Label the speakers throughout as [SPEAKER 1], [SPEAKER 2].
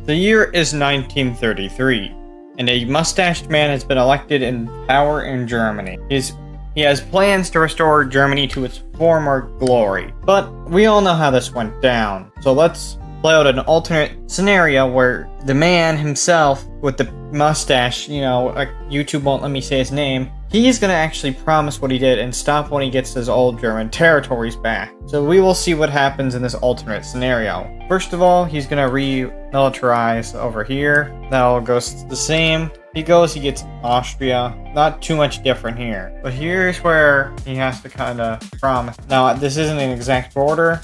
[SPEAKER 1] The year is 1933, and a mustached man has been elected in power in Germany. He has plans to restore Germany to its former glory. But we all know how this went down, so let's play out an alternate scenario where the man himself with the mustache, YouTube won't let me say his name, he's gonna actually promise what he did and stop when he gets his old German territories back. So we will see what happens in this alternate scenario. First of all, he's gonna remilitarize over here. That all goes the same. He gets Austria. Not too much different here. But here's where he has to kind of promise. Now, this isn't an exact border,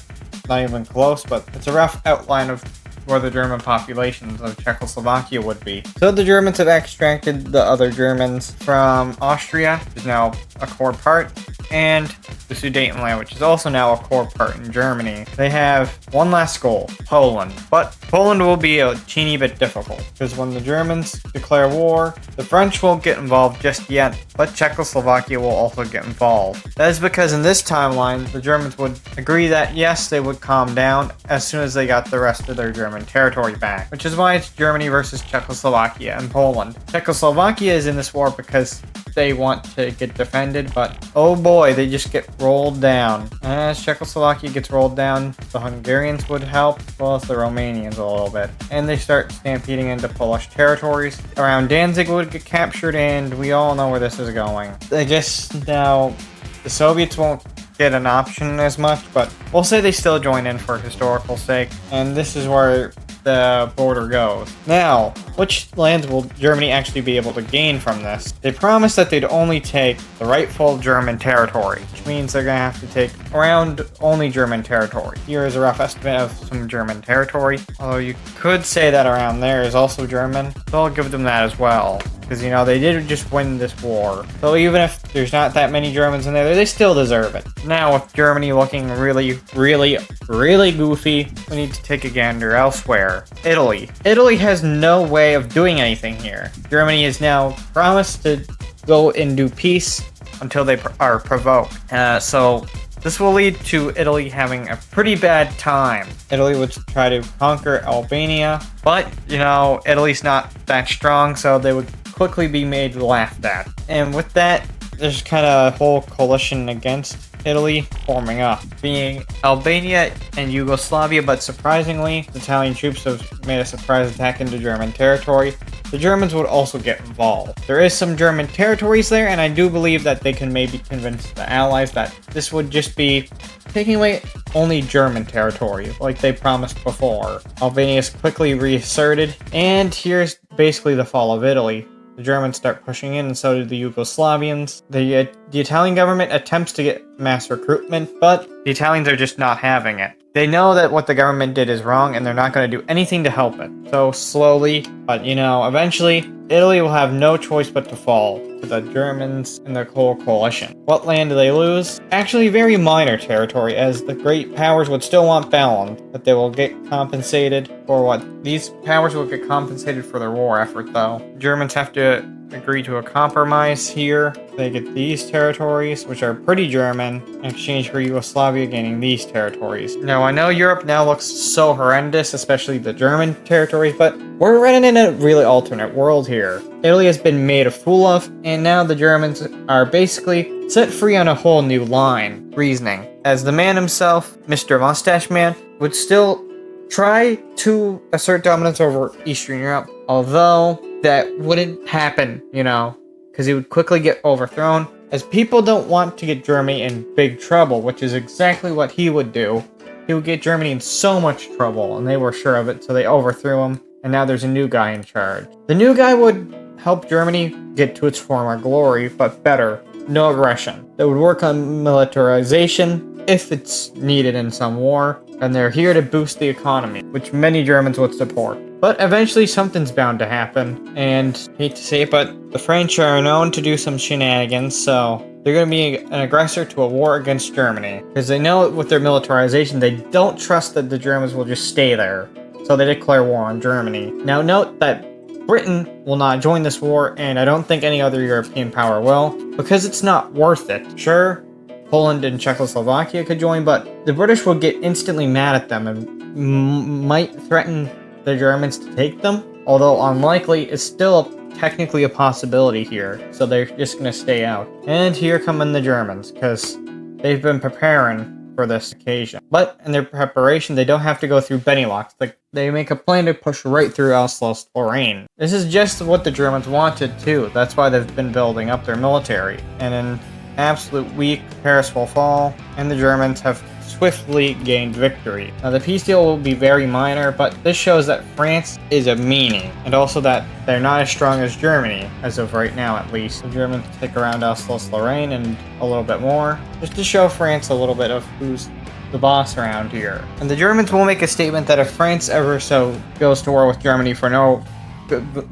[SPEAKER 1] not even close, but it's a rough outline of where the German populations of Czechoslovakia would be. So the Germans have extracted the other Germans from Austria, which is now a core part, and the Sudetenland, which is also now a core part in Germany. They have one last goal, Poland. But Poland will be a teeny bit difficult, because when the Germans declare war, the French won't get involved just yet, but Czechoslovakia will also get involved. That is because in this timeline, the Germans would agree that yes, they would calm down as soon as they got the rest of their German territory back, which is why it's Germany versus Czechoslovakia and Poland. Czechoslovakia is in this war because they want to get defended, but oh boy, they just get rolled down. As Czechoslovakia gets rolled down, the Hungarians would help, as well as the Romanians a little bit. And they start stampeding into Polish territories. Around Danzig would get captured, and we all know where this is going. I guess now the Soviets won't get an option as much, but we'll say they still join in for historical sake, and this is where the border goes. Now, which lands will Germany actually be able to gain from this? They promised that they'd only take the rightful German territory, which means they're gonna have to take around only German territory. Here is a rough estimate of some German territory, although you could say that around there is also German, so I'll give them that as well. Because, they did just win this war. So even if there's not that many Germans in there, they still deserve it. Now, with Germany looking really, really, really goofy, we need to take a gander elsewhere. Italy. Italy has no way of doing anything here. Germany has now promised to go and do peace until they are provoked. So this will lead to Italy having a pretty bad time. Italy would try to conquer Albania, but, Italy's not that strong, so they would quickly be made laughed at. And with that, there's kind of a whole coalition against Italy forming up, being Albania and Yugoslavia, but surprisingly, the Italian troops have made a surprise attack into German territory. The Germans would also get involved. There is some German territories there, and I do believe that they can maybe convince the Allies that this would just be taking away only German territory, like they promised before. Albania is quickly reasserted, and here's basically the fall of Italy. The Germans start pushing in, and so do the Yugoslavians. The Italian government attempts to get mass recruitment, but the Italians are just not having it. They know that what the government did is wrong, and they're not going to do anything to help it. So slowly, but eventually, Italy will have no choice but to fall to the Germans and their whole coalition. What land do they lose? Actually, very minor territory, as the great powers would still want balance, but they will get compensated for what? These powers will get compensated for their war effort, though. Germans have to agree to a compromise here. They get these territories, which are pretty German, in exchange for Yugoslavia gaining these territories. Now, I know Europe now looks so horrendous, especially the German territories, but we're running in a really alternate world here. Italy has been made a fool of, and now the Germans are basically set free on a whole new line reasoning, as the man himself, Mr. Mustache Man, would still try to assert dominance over Eastern Europe, although that wouldn't happen, because he would quickly get overthrown, as people don't want to get Germany in big trouble, which is exactly what he would do. He would get Germany in so much trouble, and they were sure of it, so they overthrew him, and now there's a new guy in charge. The new guy would help Germany get to its former glory, but better. No aggression. They would work on militarization if it's needed in some war, and they're here to boost the economy, which many Germans would support. But eventually something's bound to happen, and hate to say it, but the French are known to do some shenanigans, so they're going to be an aggressor to a war against Germany. Because they know with their militarization, they don't trust that the Germans will just stay there, so they declare war on Germany. Now note that Britain will not join this war, and I don't think any other European power will, because it's not worth it. Sure, Poland and Czechoslovakia could join, but the British would get instantly mad at them and might threaten the Germans to take them, although unlikely, it's still technically a possibility here, so they're just gonna stay out. And here come in the Germans, because they've been preparing for this occasion. But in their preparation, they don't have to go through Benelux. They make a plan to push right through Alsace-Lorraine. This is just what the Germans wanted too. That's why they've been building up their military. And in absolute week, Paris will fall, and the Germans have swiftly gained victory. Now the peace deal will be very minor, but this shows that France is a meanie, and also that they're not as strong as Germany, as of right now at least. The Germans take around Alsace-Lorraine and a little bit more, just to show France a little bit of who's the boss around here. And the Germans will make a statement that if France ever so goes to war with Germany for no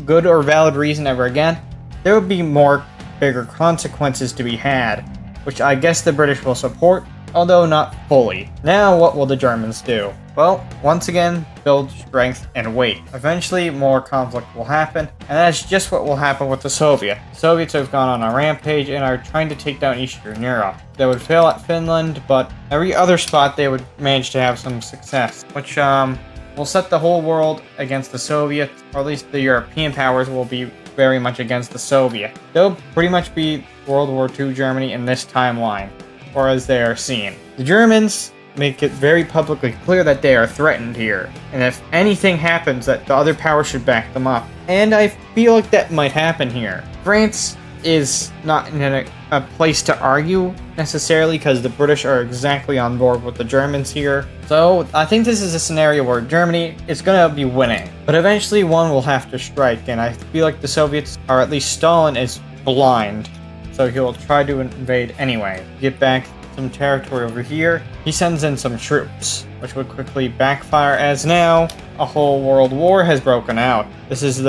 [SPEAKER 1] good or valid reason ever again, there will be bigger consequences to be had, which I guess the British will support, although not fully. Now what will the Germans do? Well, once again, build strength and wait. Eventually, more conflict will happen, and that's just what will happen with the Soviets. The Soviets have gone on a rampage and are trying to take down Eastern Europe. They would fail at Finland, but every other spot they would manage to have some success, which will set the whole world against the Soviets, or at least the European powers will be very much against the Soviet. They'll pretty much be World War II Germany in this timeline, or as they are seen. The Germans make it very publicly clear that they are threatened here, and if anything happens, that the other powers should back them up. And I feel like that might happen here. France is not in a place to argue necessarily, because the British are exactly on board with the Germans here. So I think this is a scenario where Germany is going to be winning, but eventually one will have to strike, and I feel like the Soviets, or at least Stalin, is blind, so he will try to invade anyway. Get back some territory over here. He sends in some troops, which would quickly backfire, as now a whole world war has broken out. This is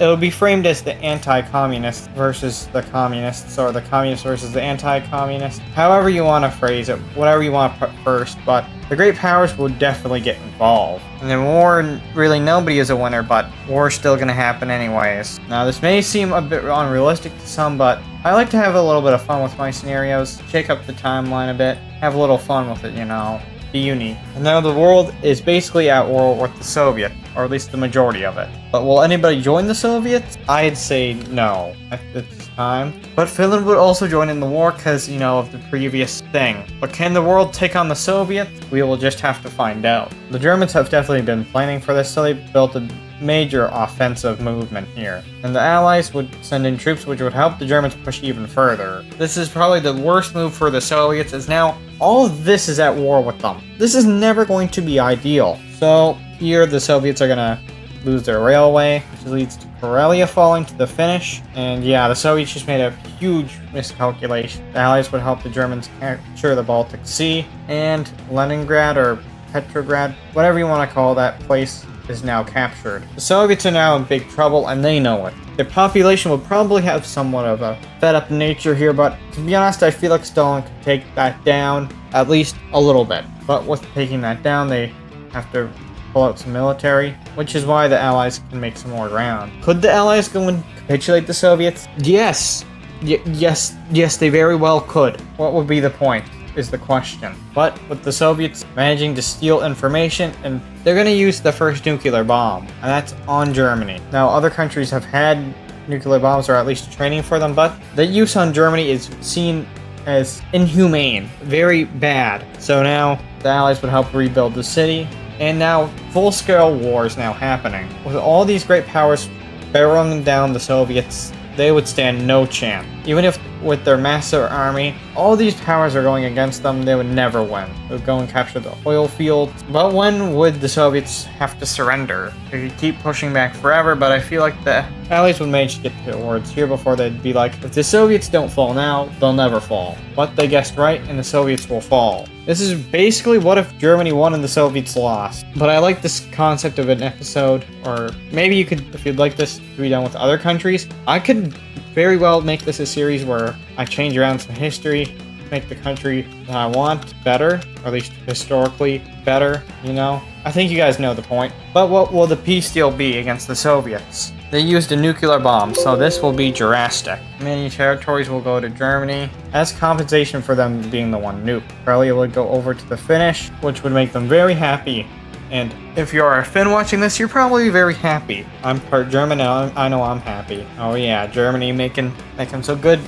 [SPEAKER 1] it would be framed as the anti-communists versus the communists, or the communists versus the anti-communists. However you want to phrase it, whatever you want to put first, but the great powers will definitely get involved. And in war, really nobody is a winner, but war is still going to happen anyways. Now this may seem a bit unrealistic to some, but I like to have a little bit of fun with my scenarios, shake up the timeline a bit, have a little fun with it, you know. Be unique. And now the world is basically at war with the Soviet, or at least the majority of it. But will anybody join the Soviets? I'd say no at this time. But Finland would also join in the war because, you know, of the previous thing. But can the world take on the Soviets? We will just have to find out. The Germans have definitely been planning for this, so they built a major offensive movement here. And the Allies would send in troops which would help the Germans push even further. This is probably the worst move for the Soviets, as now all of this is at war with them. This is never going to be ideal. So here the Soviets are gonna lose their railway, which leads to Karelia falling to the Finnish. And yeah, the Soviets just made a huge miscalculation. The Allies would help the Germans capture the Baltic Sea, and Leningrad, or Petrograd, whatever you want to call that place, is now captured. The Soviets are now in big trouble, and they know it. Their population will probably have somewhat of a fed-up nature here, but to be honest, I feel like Stalin could take that down, at least a little bit. But with taking that down, they have to pull out some military, which is why the Allies can make some more ground. Could the Allies go and capitulate the Soviets? Yes. Yes, they very well could. What would be the point, is the question. But with the Soviets managing to steal information, and they're going to use the first nuclear bomb, and that's on Germany. Now, other countries have had nuclear bombs, or at least training for them, but the use on Germany is seen as inhumane, very bad. So now the Allies would help rebuild the city, and now full-scale war is now happening. With all these great powers barreling down the Soviets, they would stand no chance. Even if with their massive army, all these powers are going against them, they would never win. They would go and capture the oil fields. But when would the Soviets have to surrender? They could keep pushing back forever, but I feel like the Allies would manage to get towards here before they'd be like, if the Soviets don't fall now, they'll never fall. But they guessed right, and the Soviets will fall. This is basically what if Germany won and the Soviets lost. But I like this concept of an episode, or maybe you could, if you'd like this to be done with other countries, I could very well make this a series where I change around some history, make the country that I want better, or at least historically better, you know? I think you guys know the point. But what will the peace deal be against the Soviets? They used a nuclear bomb, so this will be drastic. Many territories will go to Germany as compensation for them being the one nuked. Karelia would go over to the Finnish, which would make them very happy, And if you're a Finn watching this, you're probably very happy. I'm part German and I know I'm happy. Oh yeah, Germany making some good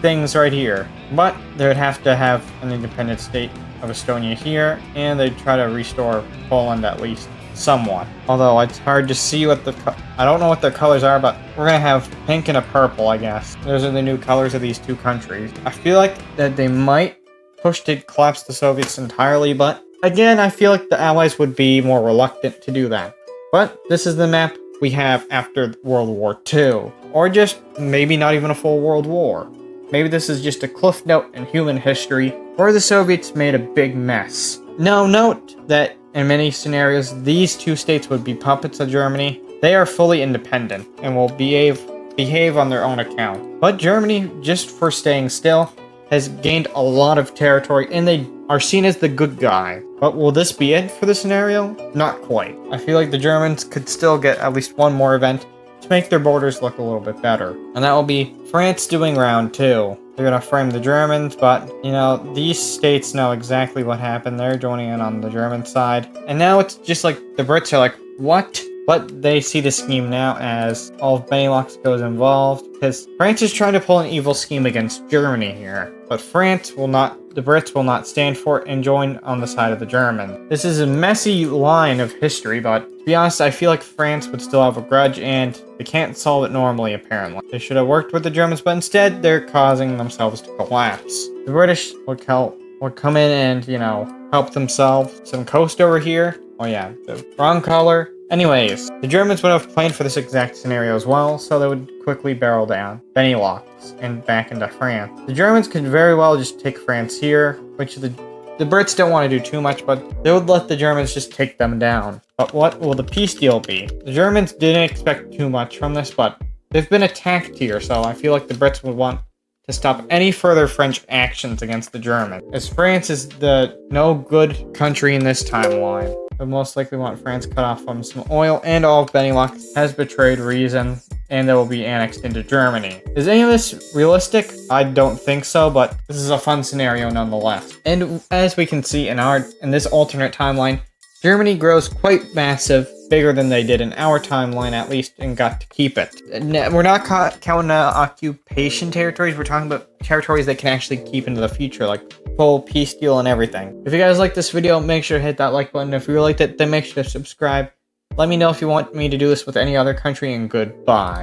[SPEAKER 1] things right here. But they would have to have an independent state of Estonia here, and they'd try to restore Poland at least somewhat. Although it's hard to see what I don't know what their colors are, but we're gonna have pink and a purple, I guess. Those are the new colors of these two countries. I feel like that they might push to collapse the Soviets entirely, but again, I feel like the Allies would be more reluctant to do that. But this is the map we have after World War II. Or just maybe not even a full world war. Maybe this is just a cliff note in human history where the Soviets made a big mess. Now note that in many scenarios, these two states would be puppets of Germany. They are fully independent and will behave on their own account. But Germany, just for staying still, has gained a lot of territory and they are seen as the good guy. But will this be it for the scenario? Not quite. I feel like the Germans could still get at least one more event to make their borders look a little bit better. And that will be France doing round 2. They're gonna frame the Germans, but, you know, these states know exactly what happened. They're joining in on the German side. And now it's just like, the Brits are like, what? But they see the scheme now as all of Benelux goes involved, because France is trying to pull an evil scheme against Germany here. But the Brits will not stand for it and join on the side of the Germans. This is a messy line of history, but to be honest, I feel like France would still have a grudge and they can't solve it normally, apparently. They should have worked with the Germans, but instead they're causing themselves to collapse. The British would come in and, you know, help themselves. Some coast over here. Oh yeah, the wrong color. Anyways, the Germans would have planned for this exact scenario as well, so they would quickly barrel down Benelux and back into France. The Germans could very well just take France here, which the Brits don't want to do too much, but they would let the Germans just take them down. But what will the peace deal be? The Germans didn't expect too much from this, but they've been attacked here, so I feel like the Brits would want to stop any further French actions against the Germans, as France is the no good country in this timeline. They'll most likely want France cut off from some oil, and all of Benelux has betrayed reason, and they will be annexed into Germany. Is any of this realistic? I don't think so, but this is a fun scenario nonetheless. And as we can see in this alternate timeline, Germany grows quite massive, bigger than they did in our timeline at least, and got to keep it. We're not counting occupation territories, we're talking about territories they can actually keep into the future, like full peace deal and everything. If you guys like this video, make sure to hit that like button. If you liked it, then make sure to subscribe. Let me know if you want me to do this with any other country, and goodbye.